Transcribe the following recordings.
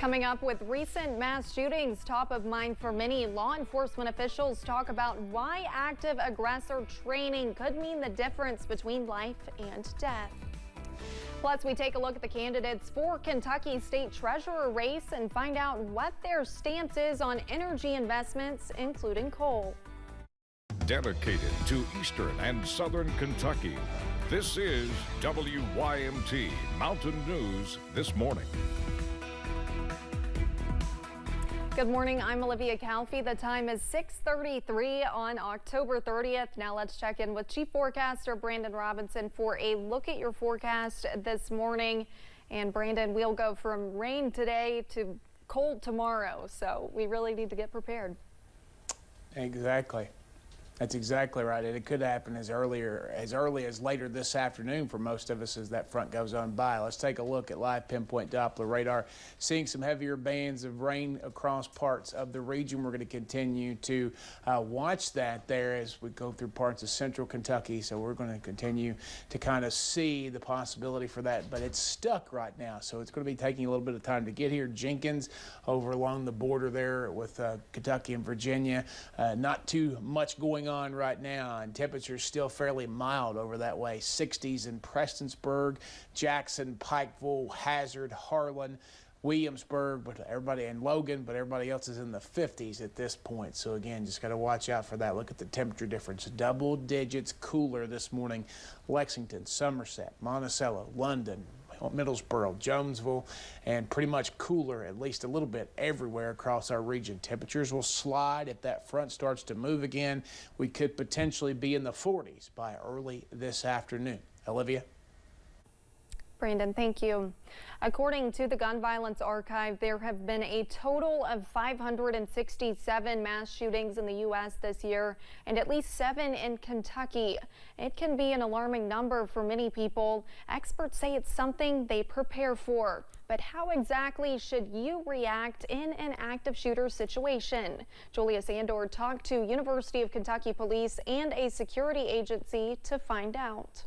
Coming up, with recent mass shootings top of mind for many, law enforcement officials talk about why active aggressor training could mean the difference between life and death. Plus, we take a look at the candidates for Kentucky State Treasurer race and find out what their stance is on energy investments, including coal. Dedicated to Eastern and Southern Kentucky, this is WYMT Mountain News This Morning. Good morning, I'm Olivia Calfee. The time is 6:33 on October 30th. Now let's check in with Chief Forecaster Brandon Robinson for a look at your forecast this morning. And Brandon, we'll go from rain today to cold tomorrow, so we really need to get prepared. Exactly. That's exactly right. And it could happen as early as later this afternoon for most of us as that front goes on by. Let's take a look at live pinpoint Doppler radar. Seeing some heavier bands of rain across parts of the region. We're going to continue to watch that there as we go through parts of central Kentucky. So we're going to continue to kind of see the possibility for that. But it's stuck right now, so it's going to be taking a little bit of time to get here. Jenkins over along the border there with Kentucky and Virginia. Not too much going on right now, and temperatures still fairly mild over that way. 60s in Prestonsburg, Jackson, Pikeville, Hazard, Harlan, Williamsburg, but everybody in Logan, but everybody else is in the 50s at this point. So again, just got to watch out for that. Look at the temperature difference. Double digits cooler this morning. Lexington, Somerset, Monticello, London, Middlesboro, Jonesville, and pretty much cooler at least a little bit everywhere across our region. Temperatures will slide if that front starts to move again. We could potentially be in the 40s by early this afternoon. Olivia? Brandon, thank you. According to the Gun Violence Archive, there have been a total of 567 mass shootings in the U.S. this year, and at least 7 in Kentucky. It can be an alarming number for many people. Experts say it's something they prepare for. But how exactly should you react in an active shooter situation? Julia Sandor talked to University of Kentucky police and a security agency to find out.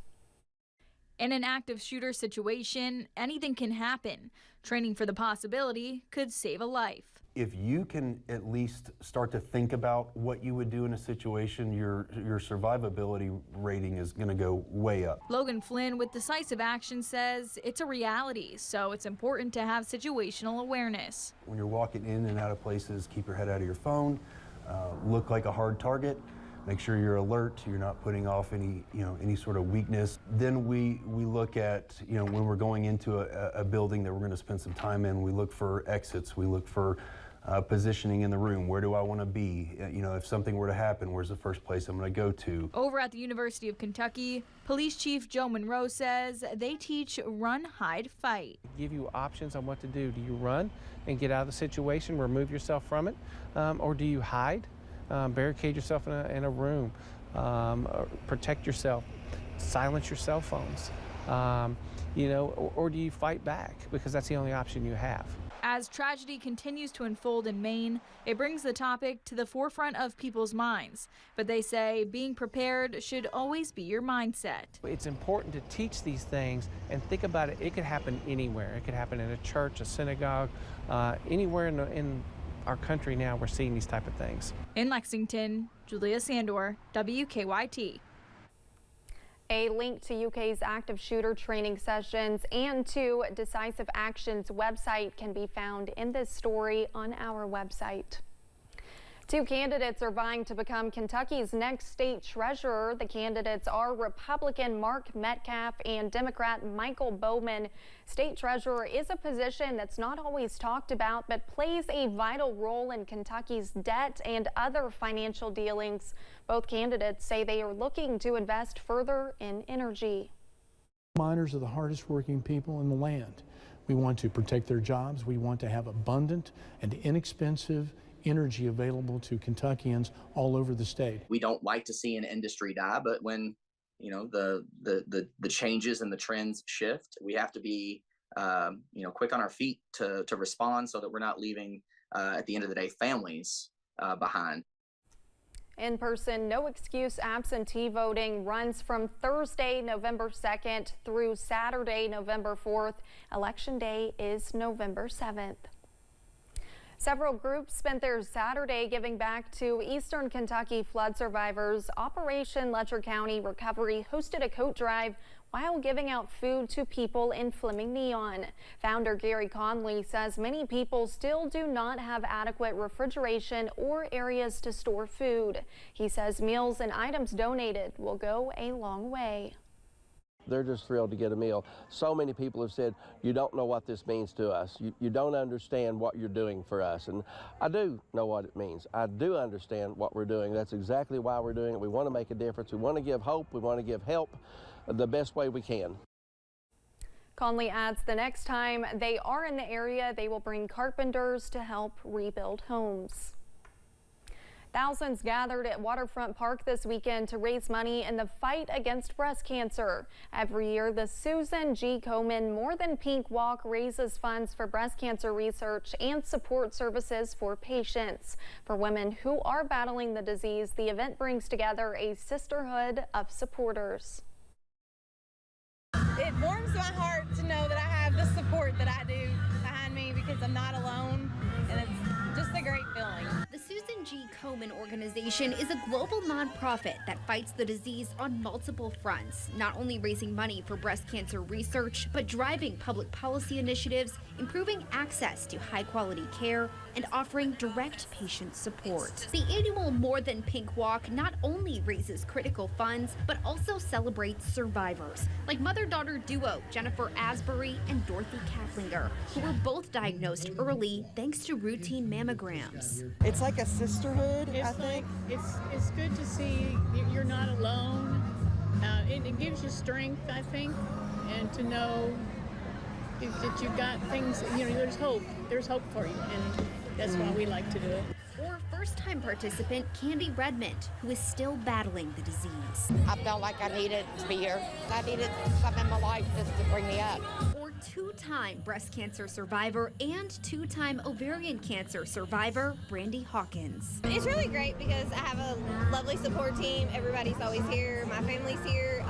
In an active shooter situation, anything can happen. Training for the possibility could save a life. If you can at least start to think about what you would do in a situation, your survivability rating is going to go way up. Logan Flynn with Decisive Action says it's a reality, so it's important to have situational awareness. When you're walking in and out of places, keep your head out of your phone, look like a hard target. Make sure you're alert, you're not putting off any sort of weakness. Then we look at, when we're going into a building that we're going to spend some time in, we look for exits, we look for positioning in the room. Where do I want to be? If something were to happen, where's the first place I'm going to go to? Over at the University of Kentucky, Police Chief Joe Monroe says they teach run, hide, fight. Give you options on what to do. Do you run and get out of the situation, remove yourself from it, or do you hide? Barricade yourself in a room, protect yourself, silence your cell phones, or do you fight back? Because that's the only option you have. As tragedy continues to unfold in Maine, it brings the topic to the forefront of people's minds. But they say being prepared should always be your mindset. It's important to teach these things and think about it. It could happen anywhere. It could happen in a church, a synagogue, anywhere in our country now. We're seeing these type of things. In Lexington, Julia Sandor, WKYT. A link to UK's active shooter training sessions and to Decisive Action's website can be found in this story on our website. 2 candidates are vying to become Kentucky's next state treasurer. The candidates are Republican Mark Metcalf and Democrat Michael Bowman. State treasurer is a position that's not always talked about, but plays a vital role in Kentucky's debt and other financial dealings. Both candidates say they are looking to invest further in energy. Miners are the hardest working people in the land. We want to protect their jobs. We want to have abundant and inexpensive energy available to Kentuckians all over the state. We don't like to see an industry die, but when the changes and the trends shift, we have to be quick on our feet to respond so that we're not leaving at the end of the day families behind. In-person, no excuse absentee voting runs from Thursday, November 2nd through Saturday, November 4th. Election Day is November 7th. Several groups spent their Saturday giving back to Eastern Kentucky flood survivors. Operation Letcher County Recovery hosted a coat drive while giving out food to people in Fleming Neon. Founder Gary Conley says many people still do not have adequate refrigeration or areas to store food. He says meals and items donated will go a long way. They're just thrilled to get a meal. So many people have said, you don't know what this means to us. You don't understand what you're doing for us. And I do know what it means. I do understand what we're doing. That's exactly why we're doing it. We want to make a difference. We want to give hope. We want to give help the best way we can. Conley adds the next time they are in the area, they will bring carpenters to help rebuild homes. Thousands gathered at Waterfront Park this weekend to raise money in the fight against breast cancer. Every year, the Susan G. Komen More Than Pink Walk raises funds for breast cancer research and support services for patients. For women who are battling the disease, the event brings together a sisterhood of supporters. It warms my heart to know that I have the support that I do behind me because I'm not alone, and it's just a great feeling. The Susan G. Komen organization is a global nonprofit that fights the disease on multiple fronts, not only raising money for breast cancer research, but driving public policy initiatives, improving access to high-quality care, and offering direct patient support. The annual More Than Pink Walk not only raises critical funds, but also celebrates survivors, like mother-daughter duo Jennifer Asbury and Dorothy Kaplinger, who were both diagnosed early thanks to routine mammograms. It's like a sisterhood, I think. It's good to see you're not alone. It gives you strength, I think, and to know that you've got things, there's hope. There's hope for you, and that's why we like to do it. Or first-time participant Candy Redmond, who is still battling the disease. I felt like I needed to be here. I needed something in my life just to bring me up. Or two-time breast cancer survivor and two-time ovarian cancer survivor Brandy Hawkins. It's really great because I have a lovely support team. Everybody's always here. My family's here.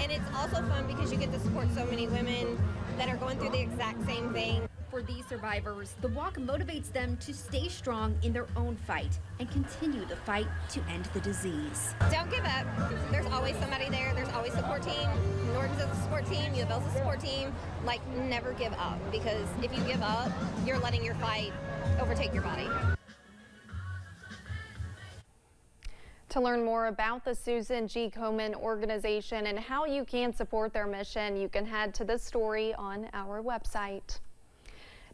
And it's also fun because you get to support so many women that are going through the exact same thing. For these survivors, the walk motivates them to stay strong in their own fight and continue the fight to end the disease. Don't give up. There's always somebody there. There's always a support team. Norton's a support team. U of L's a support team. Like, never give up, because if you give up, you're letting your fight overtake your body. To learn more about the Susan G. Komen organization and how you can support their mission, you can head to this story on our website.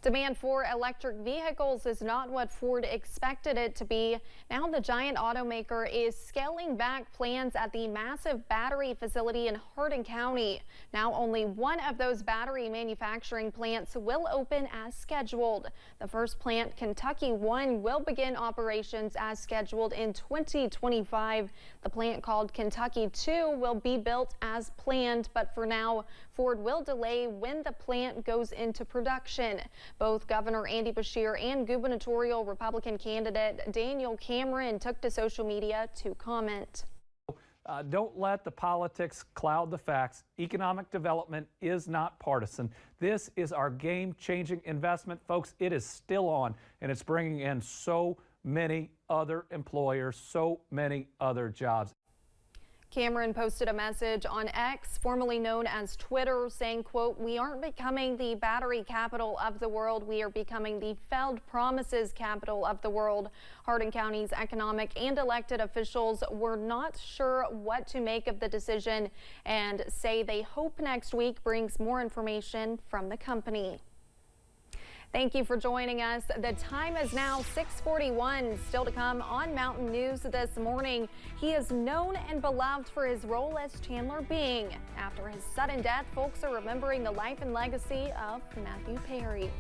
Demand for electric vehicles is not what Ford expected it to be. Now the giant automaker is scaling back plans at the massive battery facility in Hardin County. Now only one of those battery manufacturing plants will open as scheduled. The first plant, Kentucky 1, will begin operations as scheduled in 2025. The plant, called Kentucky 2, will be built as planned, but for now, Ford will delay when the plant goes into production. Both Governor Andy Beshear and gubernatorial Republican candidate Daniel Cameron took to social media to comment. Don't let the politics cloud the facts. Economic development is not partisan. This is our game-changing investment, folks. It is still on, and it's bringing in so many other employers, so many other jobs. Cameron posted a message on X, formerly known as Twitter, saying, quote, "We aren't becoming the battery capital of the world. We are becoming the failed promises capital of the world." Hardin County's economic and elected officials were not sure what to make of the decision and say they hope next week brings more information from the company. Thank you for joining us. The time is now 6:41. Still to come on Mountain News this morning. He is known and beloved for his role as Chandler Bing. After his sudden death, folks are remembering the life and legacy of Matthew Perry.